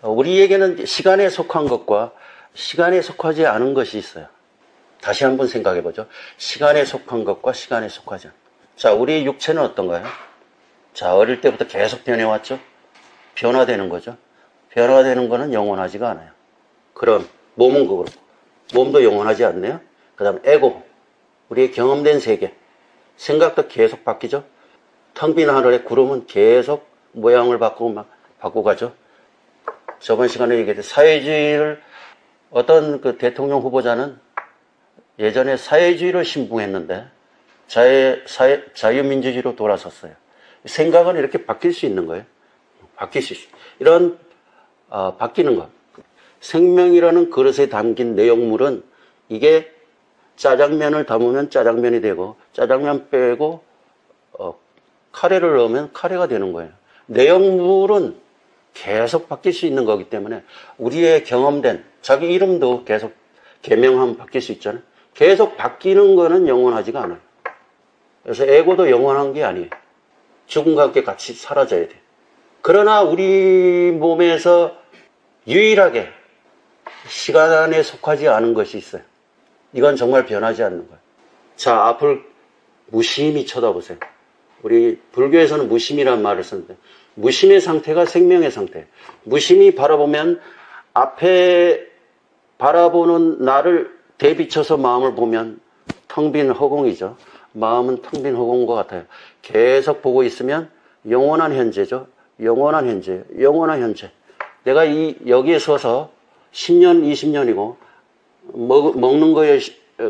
우리에게는 시간에 속한 것과 시간에 속하지 않은 것이 있어요. 다시 한번 생각해 보죠. 시간에 속한 것과 시간에 속하지 않은 것. 자, 우리의 육체는 어떤가요? 자, 어릴 때부터 계속 변해왔죠? 변화되는 거죠. 변화되는 거는 영원하지가 않아요. 그럼 몸은 그렇고, 몸도 영원하지 않네요. 그 다음에 에고, 우리의 경험된 세계, 생각도 계속 바뀌죠. 텅 빈 하늘의 구름은 계속 모양을 바꾸고 가죠. 저번 시간에 얘기했듯이 사회주의를 어떤 그 대통령 후보자는 예전에 사회주의를 신봉했는데 자유민주주의로 돌아섰어요. 생각은 이렇게 바뀔 수 있는 거예요. 바뀔 수 있어요. 이런 바뀌는 것. 생명이라는 그릇에 담긴 내용물은 이게 짜장면을 담으면 짜장면이 되고 짜장면 빼고 카레를 넣으면 카레가 되는 거예요. 내용물은 계속 바뀔 수 있는 거기 때문에 우리의 경험된 자기 이름도 계속 개명하면 바뀔 수 있잖아요. 계속 바뀌는 거는 영원하지가 않아요. 그래서 에고도 영원한 게 아니에요. 죽음과 함께 같이 사라져야 돼요. 그러나 우리 몸에서 유일하게 시간에 속하지 않은 것이 있어요. 이건 정말 변하지 않는 거예요. 자, 앞을 무심히 쳐다보세요. 우리 불교에서는 무심이라는 말을 쓰는데 무심의 상태가 생명의 상태예요. 무심히 바라보면 앞에 바라보는 나를 대비쳐서 마음을 보면 텅 빈 허공이죠. 마음은 텅 빈 허공과 같아요. 계속 보고 있으면 영원한 현재죠. 영원한 현재, 영원한 현재. 내가 여기에 서서 10년, 20년이고 먹는 거에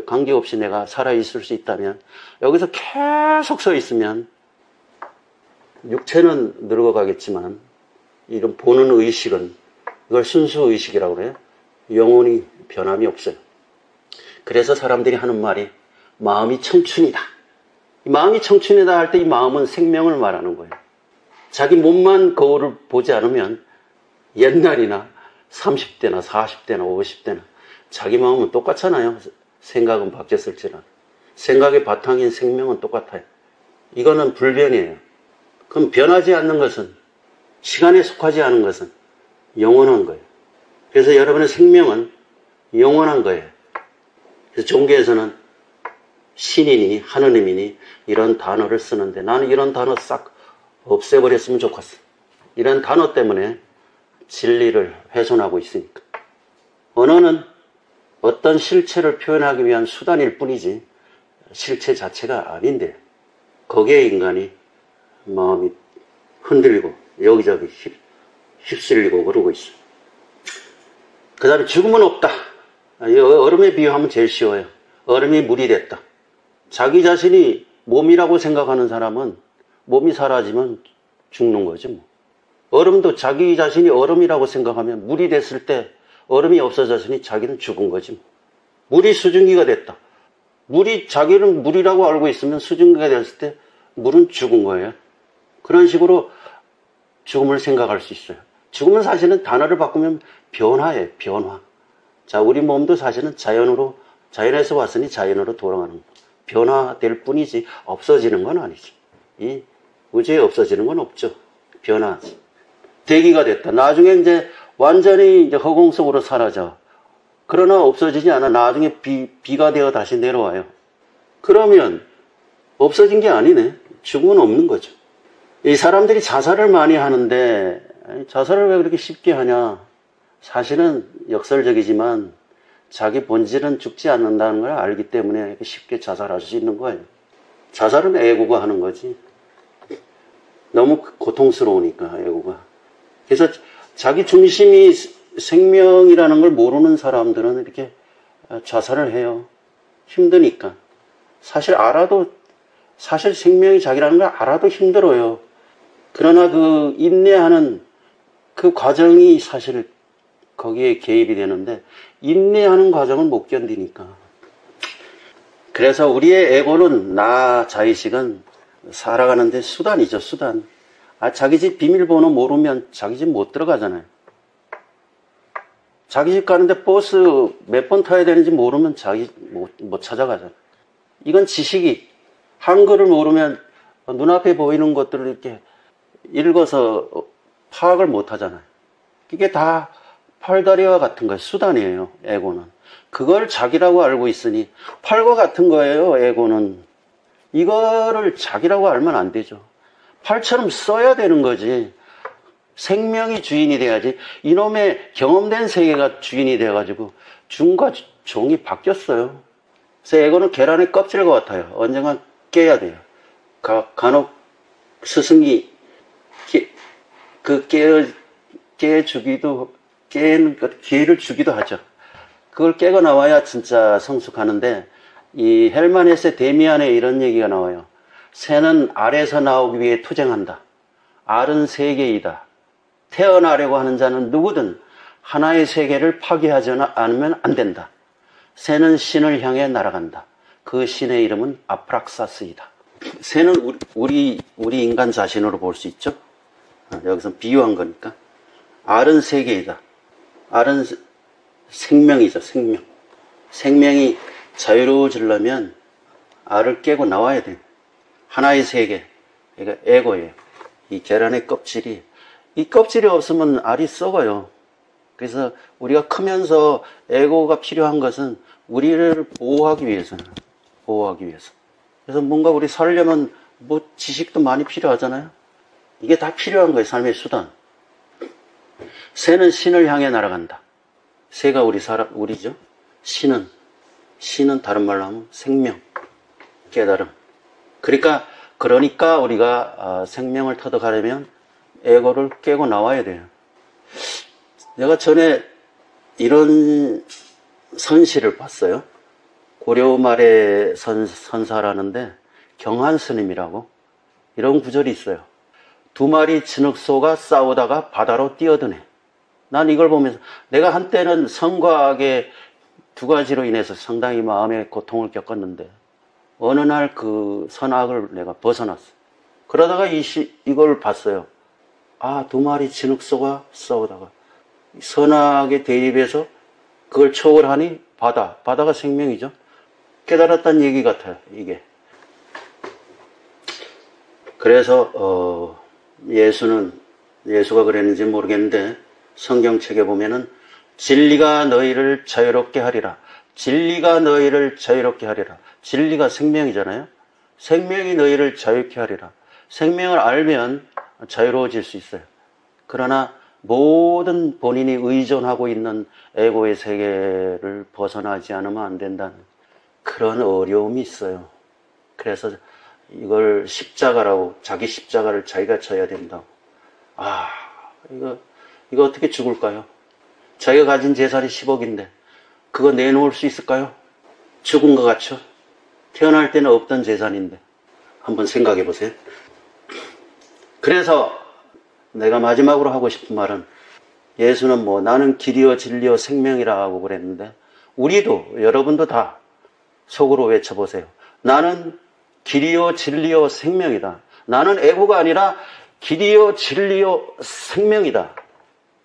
관계없이 내가 살아있을 수 있다면 여기서 계속 서 있으면 육체는 늙어가겠지만 이런 보는 의식은 이걸 순수 의식이라고 그래요. 영원히 변함이 없어요. 그래서 사람들이 하는 말이 마음이 청춘이다. 이 마음이 청춘이다 할 때 이 마음은 생명을 말하는 거예요. 자기 몸만 거울을 보지 않으면 옛날이나 30대나 40대나 50대나 자기 마음은 똑같잖아요. 생각은 바뀌었을지라도. 생각의 바탕인 생명은 똑같아요. 이거는 불변이에요. 그럼 변하지 않는 것은, 시간에 속하지 않은 것은 영원한 거예요. 그래서 여러분의 생명은 영원한 거예요. 그래서 종교에서는 신이니 하느님이니 이런 단어를 쓰는데 나는 이런 단어 싹 없애버렸으면 좋겠어. 이런 단어 때문에 진리를 훼손하고 있으니까. 언어는 어떤 실체를 표현하기 위한 수단일 뿐이지 실체 자체가 아닌데 거기에 인간이 마음이 흔들리고 여기저기 휩쓸리고 그러고 있어요. 그 다음에 죽음은 없다. 얼음에 비유하면 제일 쉬워요. 얼음이 물이 됐다. 자기 자신이 몸이라고 생각하는 사람은 몸이 사라지면 죽는 거지 뭐. 얼음도 자기 자신이 얼음이라고 생각하면 물이 됐을 때 얼음이 없어졌으니 자기는 죽은 거지 뭐. 물이 수증기가 됐다. 물이 자기는 물이라고 알고 있으면 수증기가 됐을 때 물은 죽은 거예요. 그런 식으로 죽음을 생각할 수 있어요. 죽음은 사실은 단어를 바꾸면 변화예요. 변화. 자, 우리 몸도 사실은 자연에서 왔으니 자연으로 돌아가는 거. 변화될 뿐이지 없어지는 건 아니지. 이 우주에 없어지는 건 없죠. 변화지. 대기가 됐다. 나중에 이제 완전히 이제 허공 속으로 사라져. 그러나 없어지지 않아. 나중에 비가 되어 다시 내려와요. 그러면 없어진 게 아니네. 죽음은 없는 거죠. 이 사람들이 자살을 많이 하는데 자살을 왜 그렇게 쉽게 하냐. 사실은 역설적이지만 자기 본질은 죽지 않는다는 걸 알기 때문에 쉽게 자살할 수 있는 거예요. 자살은 애고가 하는 거지. 너무 고통스러우니까 애고가. 그래서 자기 중심이 생명이라는 걸 모르는 사람들은 이렇게 자살을 해요. 힘드니까. 사실 생명이 자기라는 걸 알아도 힘들어요. 그러나 그 인내하는 그 과정이 사실 거기에 개입이 되는데 인내하는 과정을 못 견디니까. 그래서 우리의 에고는 나 자의식은 살아가는데 수단이죠. 수단. 자기 집 비밀번호 모르면 자기 집 못 들어가잖아요. 자기 집 가는데 버스 몇 번 타야 되는지 모르면 자기 못 찾아가잖아요. 이건 지식이. 한글을 모르면 눈앞에 보이는 것들을 이렇게 읽어서 파악을 못 하잖아요. 이게 다 팔다리와 같은 거예요. 수단이에요, 에고는. 그걸 자기라고 알고 있으니 팔과 같은 거예요, 에고는. 이거를 자기라고 알면 안 되죠. 팔처럼 써야 되는 거지. 생명이 주인이 돼야지. 이놈의 경험된 세계가 주인이 돼가지고 중과 종이 바뀌었어요. 그래서 에고는 계란의 껍질과 같아요. 언젠간 깨야 돼요. 간혹 스승이 깨는 것, 기회를 주기도 하죠. 그걸 깨고 나와야 진짜 성숙하는데, 이 헬마네스의 데미안에 이런 얘기가 나와요. 새는 알에서 나오기 위해 투쟁한다. 알은 세계이다. 태어나려고 하는 자는 누구든 하나의 세계를 파괴하지 않으면 안 된다. 새는 신을 향해 날아간다. 그 신의 이름은 아프락사스이다. 새는 우리 인간 자신으로 볼 수 있죠. 여기서 비유한 거니까. 알은 세계이다. 알은 생명이죠, 생명. 생명이 자유로워지려면 알을 깨고 나와야 돼요. 하나의 세계. 그러니까 에고예요. 이 계란의 껍질이. 이 껍질이 없으면 알이 썩어요. 그래서 우리가 크면서 에고가 필요한 것은 우리를 보호하기 위해서는. 보호하기 위해서. 그래서 뭔가 우리 살려면 뭐 지식도 많이 필요하잖아요. 이게 다 필요한 거예요, 삶의 수단. 새는 신을 향해 날아간다. 새가 우리죠. 신은 다른 말로 하면 생명, 깨달음. 그러니까 우리가 생명을 터득하려면 에고를 깨고 나와야 돼요. 내가 전에 이런 선시를 봤어요. 고려 말의 선사라는데 경한스님이라고 이런 구절이 있어요. 두 마리 진흙소가 싸우다가 바다로 뛰어드네. 난 이걸 보면서 내가 한때는 성과 악의 두 가지로 인해서 상당히 마음의 고통을 겪었는데 어느 날 그 선악을 내가 벗어났어. 그러다가 이걸 봤어요. 아, 두 마리 진흙소가 싸우다가 선악의 대립에서 그걸 초월하니 바다가 생명이죠. 깨달았다는 얘기 같아요, 이게. 그래서 예수가 그랬는지 모르겠는데 성경책에 보면은 진리가 너희를 자유롭게 하리라. 진리가 너희를 자유롭게 하리라. 진리가 생명이잖아요. 생명이 너희를 자유롭게 하리라. 생명을 알면 자유로워질 수 있어요. 그러나 모든 본인이 의존하고 있는 에고의 세계를 벗어나지 않으면 안 된다는 그런 어려움이 있어요. 그래서 이걸 십자가라고, 자기 십자가를 자기가 져야 된다고. 이거 어떻게 죽을까요? 자기가 가진 재산이 10억인데 그거 내놓을 수 있을까요? 죽은 것 같죠? 태어날 때는 없던 재산인데 한번 생각해 보세요. 그래서 내가 마지막으로 하고 싶은 말은 예수는 나는 길이요 진리요 생명이라고 그랬는데 우리도 여러분도 다 속으로 외쳐보세요. 나는 길이요 진리요 생명이다. 나는 에고가 아니라 길이요 진리요 생명이다.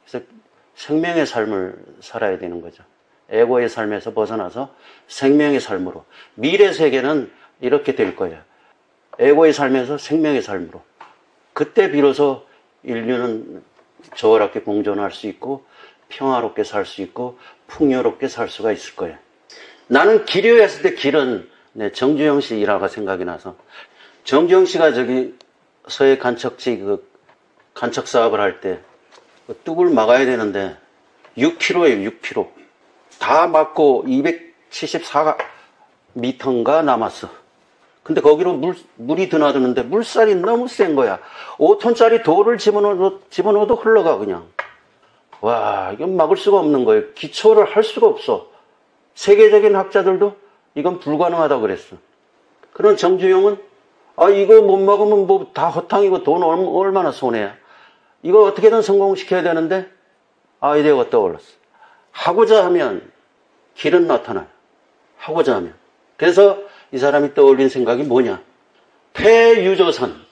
그래서 생명의 삶을 살아야 되는 거죠. 에고의 삶에서 벗어나서 생명의 삶으로. 미래 세계는 이렇게 될 거예요. 에고의 삶에서 생명의 삶으로. 그때 비로소 인류는 조화롭게 공존할 수 있고 평화롭게 살 수 있고 풍요롭게 살 수가 있을 거예요. 나는 길이요 했을 때 길은 정주영 씨 일화가 생각이 나서 정주영 씨가 서해 간척지 간척 사업을 할 때 뚝을 막아야 되는데 6km예요, 6km. 다 막고 274m인가 남았어. 근데 거기로 물이 드나드는데 물살이 너무 센 거야. 5톤짜리 돌을 집어넣어도 흘러가, 그냥. 와, 이건 막을 수가 없는 거예요. 기초를 할 수가 없어. 세계적인 학자들도 이건 불가능하다고 그랬어. 그런 정주영은, 이거 못 막으면 다 허탕이고 돈 얼마나 손해야. 이거 어떻게든 성공시켜야 되는데, 아이디어가 떠올랐어. 하고자 하면 길은 나타나요. 하고자 하면. 그래서 이 사람이 떠올린 생각이 뭐냐. 폐유조선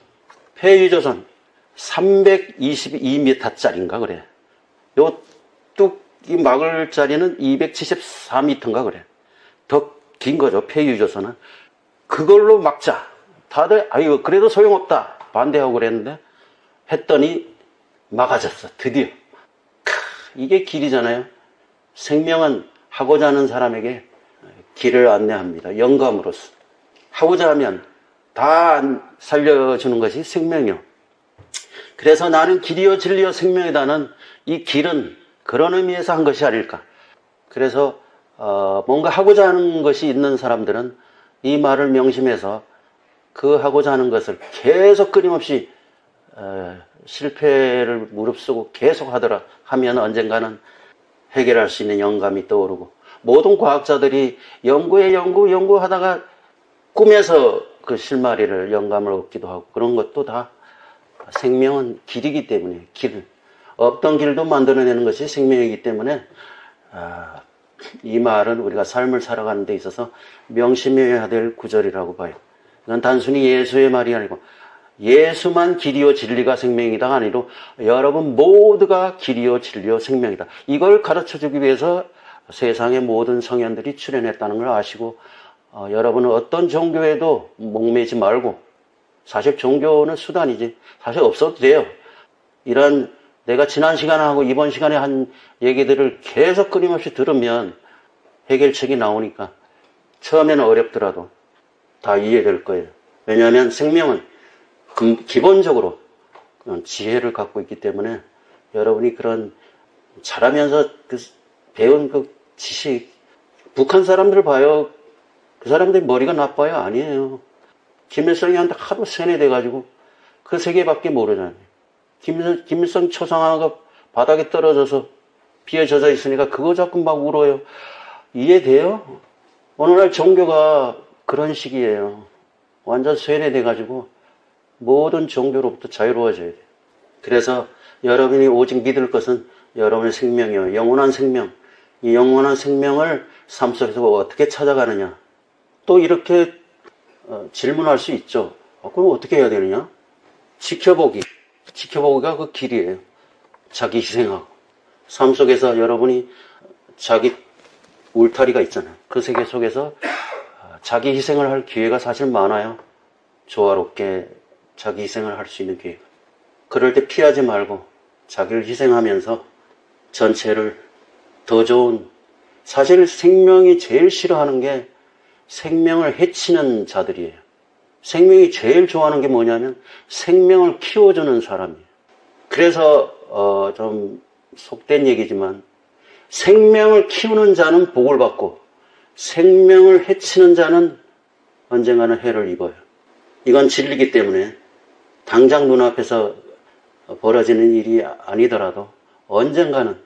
322m짜리인가 그래. 요 뚝이 막을 자리는 274m인가 그래. 더 긴 거죠, 폐유조선은. 그걸로 막자. 다들 그래도 소용없다 반대하고 그랬는데 했더니 막아졌어, 드디어. 이게 길이잖아요. 생명은 하고자 하는 사람에게 길을 안내합니다. 영감으로서. 하고자 하면 다 살려주는 것이 생명이요. 그래서 나는 길이요 진리요 생명이다는 이 길은 그런 의미에서 한 것이 아닐까. 그래서 뭔가 하고자 하는 것이 있는 사람들은 이 말을 명심해서 그 하고자 하는 것을 계속 끊임없이 실패를 무릅쓰고 계속 하면 언젠가는 해결할 수 있는 영감이 떠오르고, 모든 과학자들이 연구하다가 꿈에서 그 실마리를 영감을 얻기도 하고, 그런 것도 다 생명은 길이기 때문에, 없던 길도 만들어내는 것이 생명이기 때문에 이 말은 우리가 삶을 살아가는 데 있어서 명심해야 될 구절이라고 봐요. 이건 단순히 예수의 말이 아니고 예수만 길이요 진리가 생명이다가 아니로 여러분 모두가 길이요 진리요 생명이다. 이걸 가르쳐주기 위해서 세상의 모든 성현들이 출연했다는 걸 아시고, 여러분은 어떤 종교에도 목매지 말고, 사실 종교는 수단이지 사실 없어도 돼요. 이런 내가 지난 시간에 하고 이번 시간에 한 얘기들을 계속 끊임없이 들으면 해결책이 나오니까 처음에는 어렵더라도 다 이해될 거예요. 왜냐하면 생명은 기본적으로 지혜를 갖고 있기 때문에 여러분이 그런 자라면서 배운 그 지식, 북한 사람들 봐요. 그 사람들이 머리가 나빠요? 아니에요. 김일성이한테 하도 세뇌돼가지고 그 세 개밖에 모르잖아요. 김일성 초상화가 바닥에 떨어져서 비에 젖어 있으니까 그거 자꾸 막 울어요. 이해돼요? 오늘날 종교가 그런 식이에요. 완전 세뇌돼가지고 모든 종교로부터 자유로워져야 돼요. 그래서 여러분이 오직 믿을 것은 여러분의 생명이요, 영원한 생명. 이 영원한 생명을 삶 속에서 어떻게 찾아가느냐. 또 이렇게 질문할 수 있죠. 그럼 어떻게 해야 되느냐? 지켜보기가 그 길이에요. 자기 희생하고. 삶 속에서 여러분이 자기 울타리가 있잖아요. 그 세계 속에서 자기 희생을 할 기회가 사실 많아요. 조화롭게 자기 희생을 할 수 있는 기회가. 그럴 때 피하지 말고 자기를 희생하면서 전체를 더 좋은, 사실 생명이 제일 싫어하는 게 생명을 해치는 자들이에요. 생명이 제일 좋아하는 게 뭐냐면 생명을 키워주는 사람이에요. 그래서 좀 속된 얘기지만 생명을 키우는 자는 복을 받고 생명을 해치는 자는 언젠가는 해를 입어요. 이건 진리이기 때문에 당장 눈앞에서 벌어지는 일이 아니더라도 언젠가는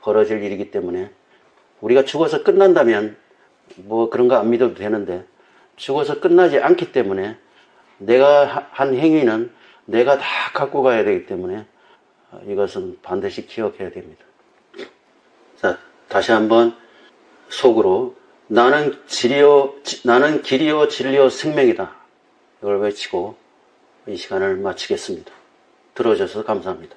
벌어질 일이기 때문에, 우리가 죽어서 끝난다면 뭐 그런 거 안 믿어도 되는데 죽어서 끝나지 않기 때문에 내가 한 행위는 내가 다 갖고 가야 되기 때문에 이것은 반드시 기억해야 됩니다. 자, 다시 한번 속으로 나는 길이요 진리요 생명이다. 이걸 외치고 이 시간을 마치겠습니다. 들어주셔서 감사합니다.